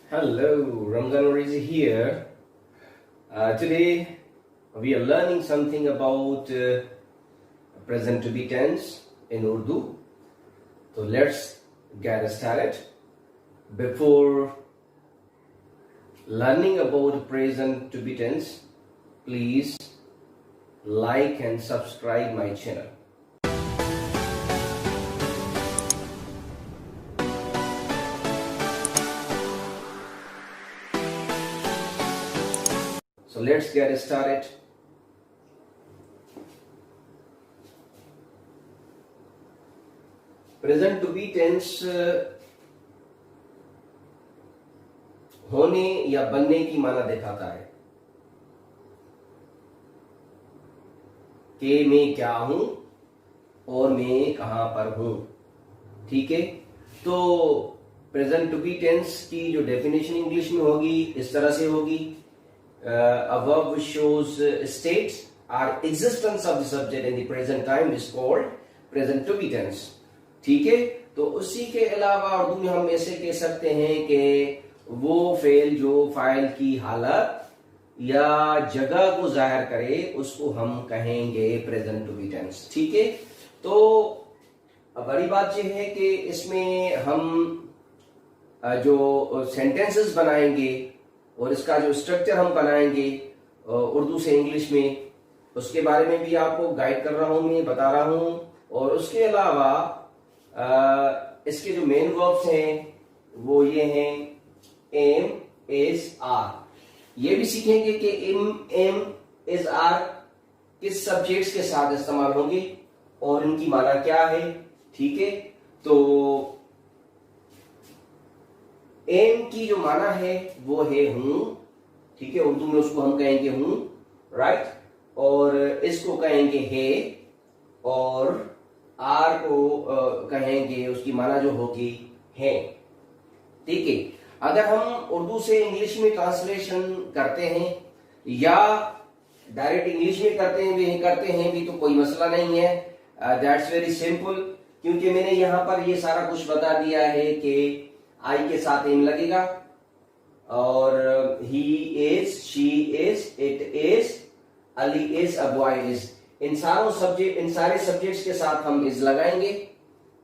Hello, Ramzan Rizi here. Today we are learning something about present to be tense in Urdu. So let's get started. Before learning about present to be tense, please like and subscribe my channel. So let's get started. Present to be tense होने या बनने की माना दिखाता है कि मैं क्या हूं और मैं कहां पर हूं। ठीक है, तो प्रेजेंट टू बी टेंस की जो डेफिनेशन इंग्लिश में होगी इस तरह से होगी, a verb which shows states or existence of the subject in the present time is called present to be tense। ठीक है, तो उसी के अलावा उर्दू में हम ऐसे कह सकते हैं कि वो फेल जो फाइल की हालत या जगह को जाहिर करे उसको हम कहेंगे प्रेजेंट टू बी टेंस। ठीक है, तो बड़ी बात यह है कि इसमें हम जो सेंटेंसेस बनाएंगे और इसका जो स्ट्रक्चर हम बनाएंगे उर्दू से इंग्लिश में, उसके बारे में भी आपको गाइड कर रहा हूं, मैं बता रहा हूं। और उसके अलावा इसके जो मेन वर्ब्स हैं वो ये हैं एम, इज, आर। ये भी सीखेंगे कि एम, इज, आर किस सब्जेक्ट्स के साथ इस्तेमाल होंगे और इनकी माना क्या है। ठीक है, तो एम की जो माना है वो है हूं। ठीक है, उर्दू में उसको हम कहेंगे हूं, राइट, और इसको कहेंगे है, और आर को कहेंगे उसकी माना जो होगी है। ठीक है, अगर हम उर्दू से इंग्लिश में ट्रांसलेशन करते हैं या डायरेक्ट इंग्लिश में करते हैं भी तो कोई मसला नहीं है, दैट्स वेरी सिंपल, क्योंकि मैंने यहां पर ये सारा कुछ बता दिया है कि आई के साथ एम लगेगा और he is, she is, it is, Ali is, a boy is, इन सारे सब्जेक्ट्स के साथ हम इज लगाएंगे।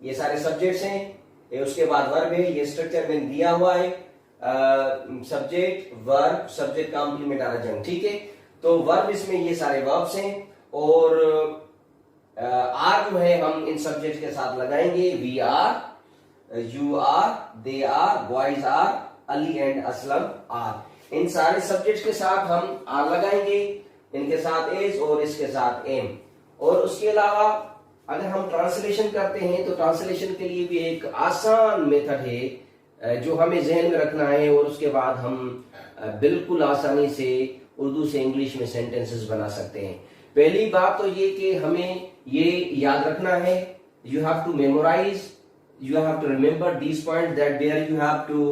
ये सारे सब्जेक्ट्स हैं, उसके बाद वर्ब है, ये स्ट्रक्चर मैंने दिया हुआ है, subject, verb, subject complement adjunct. ठीक है, तो वर्ब इसमें ये सारे वर्ब्स हैं और आर जो है हम इन सब्जेक्ट के साथ लगाएंगे। We are, you are, they are, boys are, Ali and Aslam are। इन सारे सब्जेक्ट्स के साथ हम आर लगाएंगे, इनके साथ इज और इसके साथ एम। और उसके अलावा अगर हम ट्रांसलेशन करते हैं तो ट्रांसलेशन के लिए भी एक आसान मेथड है जो हमें जहन में रखना है और उसके बाद हम बिल्कुल आसानी से उर्दू से इंग्लिश में सेंटेंसेस बना सकते हैं। पहली बात तो ये कि हमें ये याद रखना है, you have to memorise, you have to remember these points that where you have to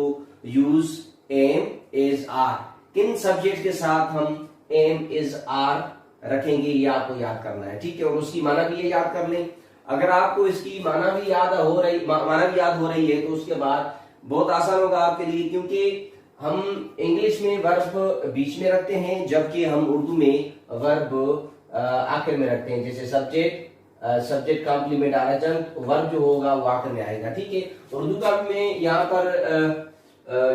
use am, is, are। किन सब्जेक्ट के साथ हम am, is, are रखेंगे ये आपको याद करना है। ठीक है, और उसकी माना भी ये याद कर लें। अगर आपको इसकी माना भी याद हो रही है तो उसके बाद बहुत आसान होगा आपके लिए, क्योंकि हम इंग्लिश में वर्ब बीच में रखते हैं जबकि हम उर्दू में वर्ब आखिर में रखते हैं। जैसे सब्जेक्ट कॉम्प्लीमेंट एडजंक्ट, वर्ब जो होगा वो आखिर में आएगा। ठीक है, उर्दू का मैं यहाँ पर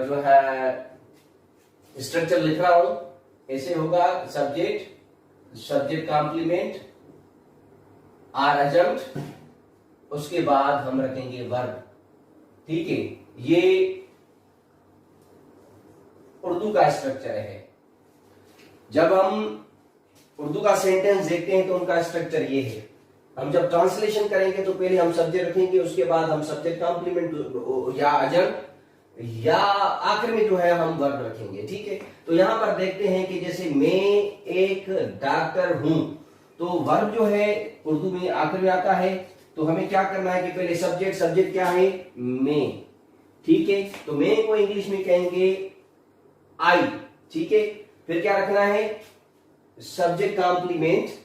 जो है स्ट्रक्चर लिख रहा हूं, ऐसे होगा सब्जेक्ट कॉम्प्लीमेंट एडजंक्ट, उसके बाद हम रखेंगे वर्ब। ठीक है, ये उर्दू का स्ट्रक्चर है। जब हम उर्दू का सेंटेंस देखते हैं तो उनका स्ट्रक्चर ये है। हम जब ट्रांसलेशन करेंगे तो पहले हम सब्जेक्ट रखेंगे, उसके बाद हम सब्जेक्ट कॉम्प्लीमेंट या एडजंक्ट या आखिर में जो है हम वर्ब रखेंगे। ठीक है, तो यहां पर देखते हैं कि जैसे मैं एक डॉक्टर हूं, तो वर्ब जो है उर्दू में आखिर में आता है, तो हमें क्या करना है कि पहले सब्जेक्ट क्या है, मैं। ठीक है, तो मैं को इंग्लिश में कहेंगे आई। ठीक है, फिर क्या रखना है, सब्जेक्ट कॉम्प्लीमेंट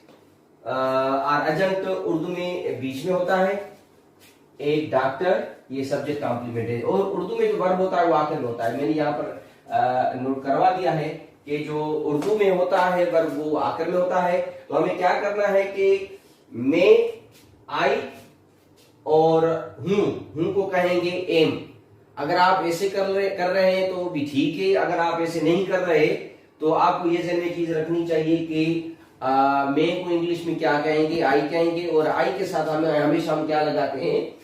और एडजंक्ट उर्दू में बीच में होता है। एक डॉक्टर, ये सब्जेक्ट कॉम्प्लीमेंट है। और उर्दू में जो वर्ब होता है वो आखिर में होता है। मैंने यहाँ पर नोट करवा दिया है कि जो उर्दू में होता है वर्ब वो आखिर में होता है। तो हमें क्या करना है कि मैं, आई और हूं को कहेंगे एम। अगर आप ऐसे कर रहे हैं तो भी ठीक है, अगर आप ऐसे नहीं कर रहे तो आपको ये जहन में चीज रखनी चाहिए कि मैं को इंग्लिश में क्या कहेंगे, आई कहेंगे, और आई के साथ हमें हमेशा हम क्या लगाते हैं,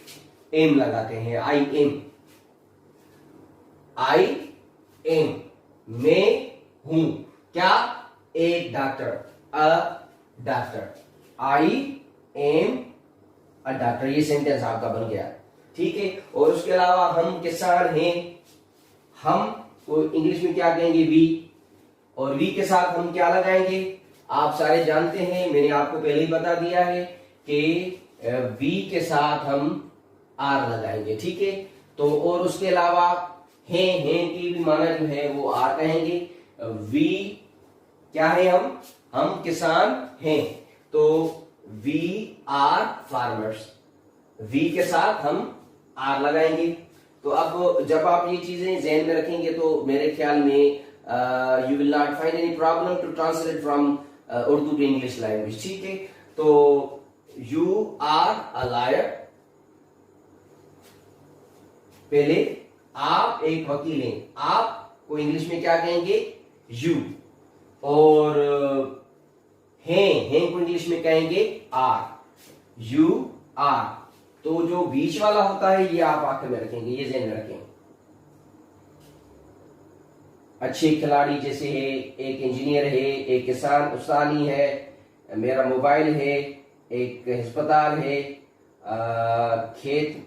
एम लगाते हैं। आई एम, आई एम, मैं हूं क्या, एक doctor, a doctor, I am a doctor. ये सेंटेंस आपका बन गया, ठीक है। और उसके अलावा हम किसान हैं, हम को इंग्लिश में क्या कहेंगे, वी, और वी के साथ हम क्या लगाएंगे, आप सारे जानते हैं, मैंने आपको पहले ही बता दिया है कि वी के साथ हम आर लगाएंगे, ठीक है। तो और उसके अलावा हैं की भी माना जो है वो आर कहेंगे। वी क्या है, हम किसान हैं, तो वी आर फार्मर्स, वी के साथ हम आर लगाएंगे। तो अब जब आप ये चीजें ज़हन में रखेंगे तो मेरे ख्याल में you will not find any problem to translate from Urdu to English language, ठीक है। तो यू आर अ लायर, पहले आप एक वकील हैं, आप को इंग्लिश में क्या कहेंगे, यू, और हैं को इंग्लिश में कहेंगे आर, यू आर। तो जो बीच वाला होता है ये आप आखिर में रखेंगे, ये ध्यान में रखेंगे। अच्छे खिलाड़ी जैसे है, एक इंजीनियर है, एक किसान उस्तानी है, मेरा मोबाइल है, एक अस्पताल है, खेत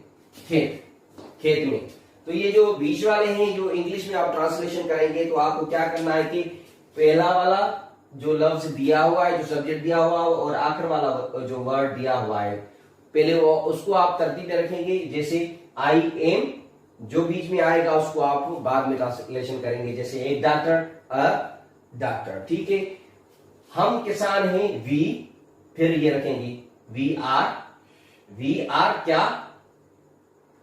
में। तो ये जो बीच वाले हैं जो इंग्लिश में आप ट्रांसलेशन करेंगे तो आपको क्या करना है कि पहला वाला जो लफ्ज दिया हुआ है, जो सब्जेक्ट दिया हुआ है, और आखिर वाला जो वर्ड दिया हुआ है, पहले वो उसको आप तरतीब में रखेंगे। जैसे आई एम, जो बीच में आएगा उसको आप बाद में ट्रांसलेशन करेंगे, जैसे एक डॉक्टर, अ डॉक्टर, ठीक है। हम किसान हैं, वी, फिर ये रखेंगे वी आर क्या,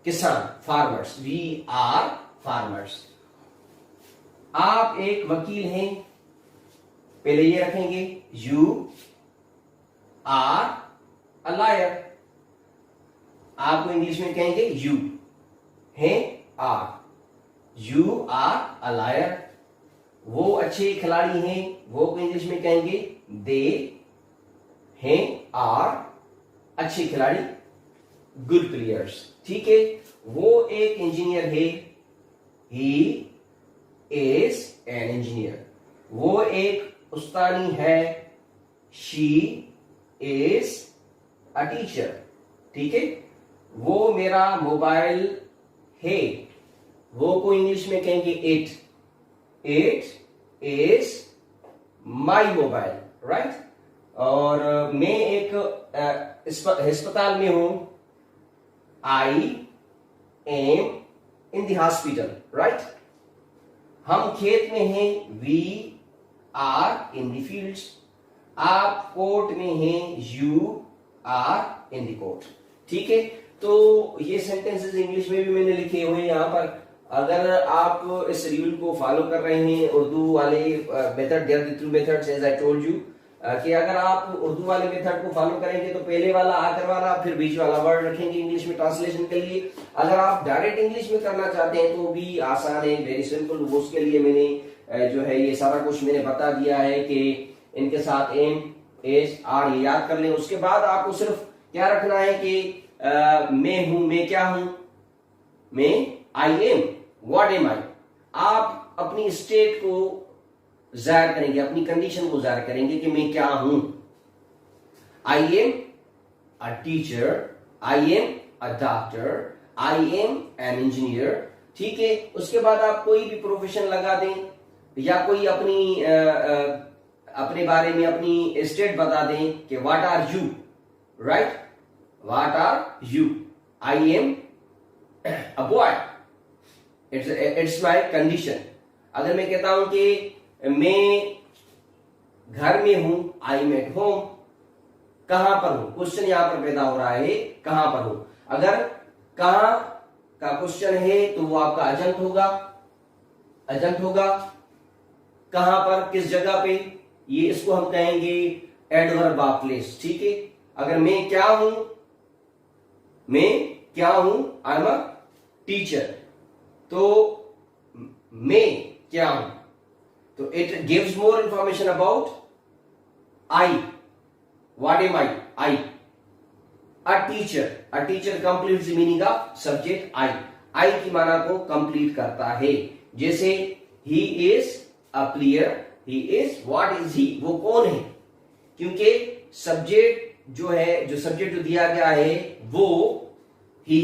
किसान, फार्मर्स, वी आर फार्मर्स। आप एक वकील हैं, पहले ये रखेंगे यू आर अ लायर, आपको इंग्लिश में कहेंगे यू है are, you are a liar. वो अच्छे खिलाड़ी हैं, वो को इंग्लिश में कहेंगे दे हैं आर अच्छे खिलाड़ी, गुड प्लेयर्स, ठीक है। वो एक इंजीनियर है, ही इज एन इंजीनियर। वो एक उस्तानी है, शी इज अ टीचर, ठीक है। वो मेरा मोबाइल है, वो को इंग्लिश में कहेंगे it is my mobile, right. और मैं एक अस्पताल में हूं, I am in the hospital, right. हम खेत में हैं, we are in the fields. आप कोर्ट में हैं, you are in the court, ठीक है। तो ये सेंटेंसेस इंग्लिश में भी मैंने लिखे हुए हैं यहाँ पर। अगर आप इस रूल को फॉलो कर रहे हैं, उर्दू वाले method, there are two methods as I told you, कि अगर आप उर्दू वाले मेथड को फॉलो करेंगे तो पहले वाला, आखिर वाला, फिर बीच वाला वर्ड रखेंगे इंग्लिश में ट्रांसलेशन के लिए। अगर आप डायरेक्ट इंग्लिश में करना चाहते हैं तो भी आसान है, वेरी सिंपल। वो उसके लिए मैंने जो है ये सारा कुछ मैंने बता दिया है कि इनके साथ एम, एज, आर ये याद कर लें। उसके बाद आपको सिर्फ क्या रखना है कि मैं हूं, मैं क्या हूं, मैं आई एम, व्हाट एम आई। आप अपनी स्टेट को जाहिर करेंगे, अपनी कंडीशन को जाहिर करेंगे कि मैं क्या हूं। I am a teacher, I am a doctor, I am an engineer, ठीक है। उसके बाद आप कोई भी प्रोफेशन लगा दें या कोई अपने बारे में अपनी स्टेट बता दें कि what are you, right, what are you. I am a boy, it's my condition. अगर मैं कहता हूं कि मैं घर में हूं, आई एम एट होम, कहां पर हूं, क्वेश्चन यहां पर पैदा हो रहा है, कहां पर हूं। अगर कहां का क्वेश्चन है तो वो आपका अजंत होगा, अजंत होगा। कहां पर, किस जगह पे, ये इसको हम कहेंगे एडवर्ब ऑफ प्लेस। ठीक है, अगर मैं क्या हूं, मैं क्या हूं, आई एम अ टीचर, तो मैं क्या हूं, तो it gives more information about I, what am I, I a teacher, a teacher completes the meaning of subject I, I की माना को कंप्लीट करता है। जैसे he is a player, he is, what is he, वो कौन है, क्योंकि सब्जेक्ट जो है, जो सब्जेक्ट जो दिया गया है वो ही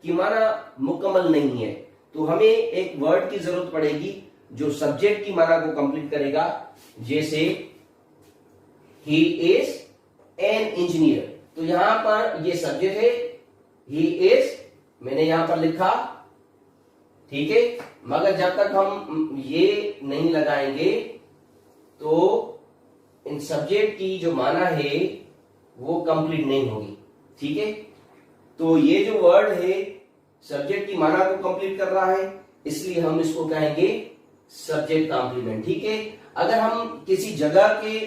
की माना मुकम्मल नहीं है, तो हमें एक वर्ड की जरूरत पड़ेगी जो सब्जेक्ट की माना को कंप्लीट करेगा। जैसे ही इज एन इंजीनियर, तो यहां पर ये सब्जेक्ट है, ही इज, मैंने यहां पर लिखा, ठीक है, मगर जब तक हम ये नहीं लगाएंगे तो इन सब्जेक्ट की जो माना है वो कंप्लीट नहीं होगी। ठीक है, तो ये जो वर्ड है सब्जेक्ट की माना को कंप्लीट कर रहा है, इसलिए हम इसको कहेंगे सब्जेक्ट कॉम्प्लीमेंट। ठीक है, अगर हम किसी जगह के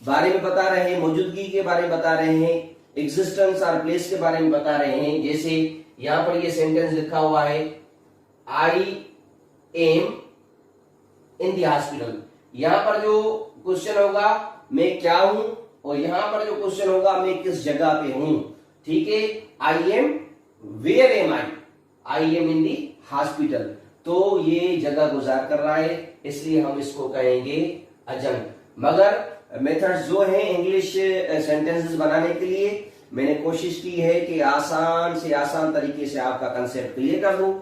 बारे में बता रहे हैं, मौजूदगी के बारे में बता रहे हैं, एग्जिस्टेंस और प्लेस के बारे में बता रहे हैं, जैसे यहां पर ये सेंटेंस लिखा हुआ है, I am in the hospital, यहां पर जो क्वेश्चन होगा मैं क्या हूं, और यहां पर जो क्वेश्चन होगा मैं किस जगह पे हूं। ठीक है, I am, where am I, I am in the hospital, तो ये जगह गुजार कर रहा है, इसलिए हम इसको कहेंगे अजंत। मगर मेथड्स जो है इंग्लिश सेंटेंसेस बनाने के लिए मैंने कोशिश की है कि आसान से आसान तरीके से आपका कंसेप्ट क्लियर कर दूं।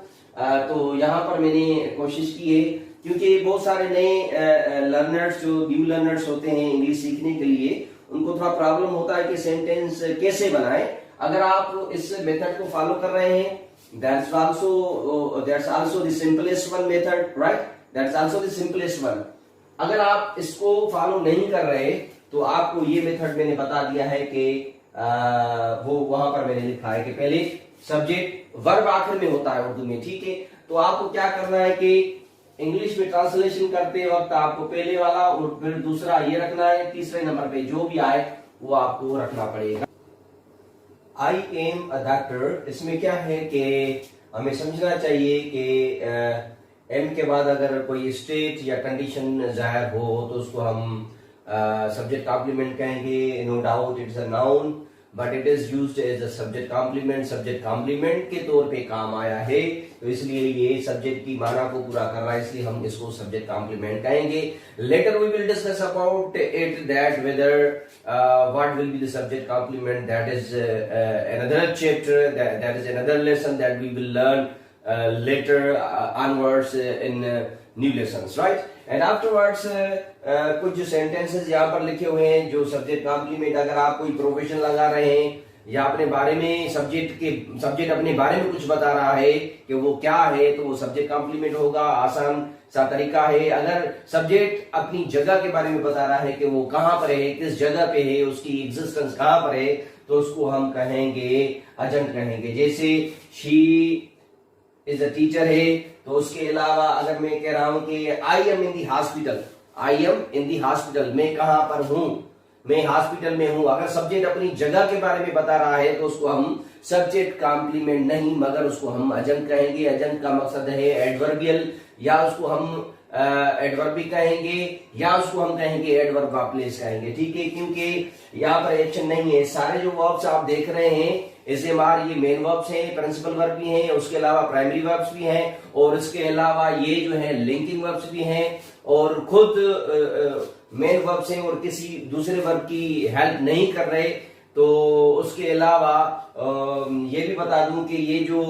तो यहाँ पर मैंने कोशिश की है, क्योंकि बहुत सारे नए लर्नर्स, जो न्यू लर्नर्स होते हैं इंग्लिश सीखने के लिए, उनको थोड़ा प्रॉब्लम होता है कि सेंटेंस कैसे बनाएं। अगर आप इस मेथड को फॉलो कर रहे हैं, that's also the simplest one method, right? That's also the simplest one. अगर आप इसको फॉलो नहीं कर रहे तो आपको ये मेथड मैंने बता दिया है कि वो वहां पर मैंने लिखा है कि पहले सब्जेक्ट, वर्ब आखिर में होता है उर्दू में। ठीक है, तो आपको क्या करना है कि इंग्लिश में ट्रांसलेशन करते वक्त आपको पहले वाला और फिर दूसरा ये रखना है, तीसरे नंबर पे जो भी आए वो आपको रखना पड़ेगा। आई एम अ डॉक्टर, इसमें क्या है कि हमें समझना चाहिए कि एम के बाद अगर कोई स्टेट या कंडीशन जाहिर हो तो उसको हम सब्जेक्ट कॉम्प्लीमेंट कहेंगे। No doubt it's a noun, but it is used as a subject complement, subject complement के तौर पे काम आया है, तो इसलिए ये सब्जेक्ट की माना को पूरा कर रहा है, इसलिए हम इसको सब्जेक्ट कॉम्प्लीमेंट कहेंगे। Later we will discuss about it, that whether what will be the subject complement, that is another chapter, that is another lesson that we will learn later onwards in new lessons, right? And afterwards कुछ जो sentences यहाँ पर लिखे हुए हैं जो subject complement, अगर आप कोई प्रोफेशन लगा रहे हैं या अपने बारे में सब्जेक्ट अपने बारे में कुछ बता रहा है कि वो क्या है, तो वो सब्जेक्ट कॉम्प्लीमेंट होगा। आसान सा तरीका है। अगर सब्जेक्ट अपनी जगह के बारे में बता रहा है कि वो कहां पर है, किस जगह पे है, उसकी एग्जिस्टेंस कहां पर है, तो उसको हम कहेंगे अजंत कहेंगे। जैसे शी इज अ टीचर है, तो उसके अलावा अगर मैं कह रहा हूं कि आई am in the hospital, I am in the hospital, मैं कहां पर हूं, मैं हॉस्पिटल में हूं, अगर सब्जेक्ट अपनी जगह के बारे में बता रहा है तो उसको हम सब्जेक्ट कॉम्प्लीमेंट नहीं मगर उसको हम अजंत कहेंगे। अजंत का मकसद है एडवर्बियल, या उसको हम एडवर्बी कहेंगे, या उसको हम कहेंगे एडवर्ब ऑफ प्लेस कहेंगे। ठीक है, क्योंकि यहाँ पर एक्शन नहीं है। सारे जो वर्ब्स आप देख रहे हैं एसएमआर, ये मेन वर्ब्स हैं, प्रिंसिपल वर्ब भी हैं, उसके अलावा प्राइमरी वर्ब्स भी हैं, और इसके अलावा ये जो है लिंकिंग वर्ब्स भी हैं, और खुद मेन वर्ब्स हैं और किसी दूसरे वर्ब की हेल्प नहीं कर रहे। तो उसके अलावा ये भी बता दूं कि ये जो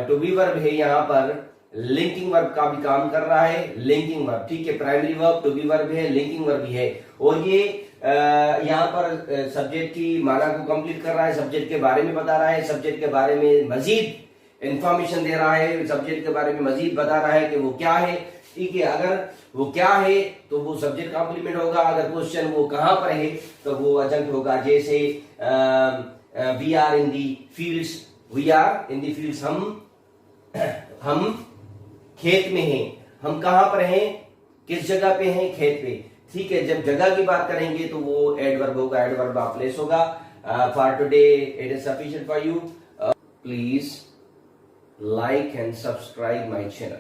टू बी वर्ब है यहाँ पर लिंकिंग वर्ब का भी काम कर रहा है। लिंकिंग वर्ब, ठीक है, primary verb to be verb है, लिंकिंग वर्ब भी है, और ये यहाँ पर सब्जेक्ट की माना को कंप्लीट कर रहा है, सब्जेक्ट के बारे में बता रहा है, सब्जेक्ट के बारे में मजीद इंफॉर्मेशन दे रहा है, सब्जेक्ट के बारे में मजीद बता रहा है कि वो क्या है। ठीक है, अगर वो क्या है तो वो सब्जेक्ट कॉम्प्लीमेंट होगा, अगर क्वेश्चन वो कहां पर है तो वो अजंत होगा। जैसे we are in the fields, we are in the fields, हम खेत में हैं। हम कहां पर हैं, किस जगह पे हैं, खेत पे। ठीक है, जब जगह की बात करेंगे तो वो एडवर्ब होगा, एडवर्ब प्लेस होगा। For today it is sufficient for you. Please like and subscribe my channel.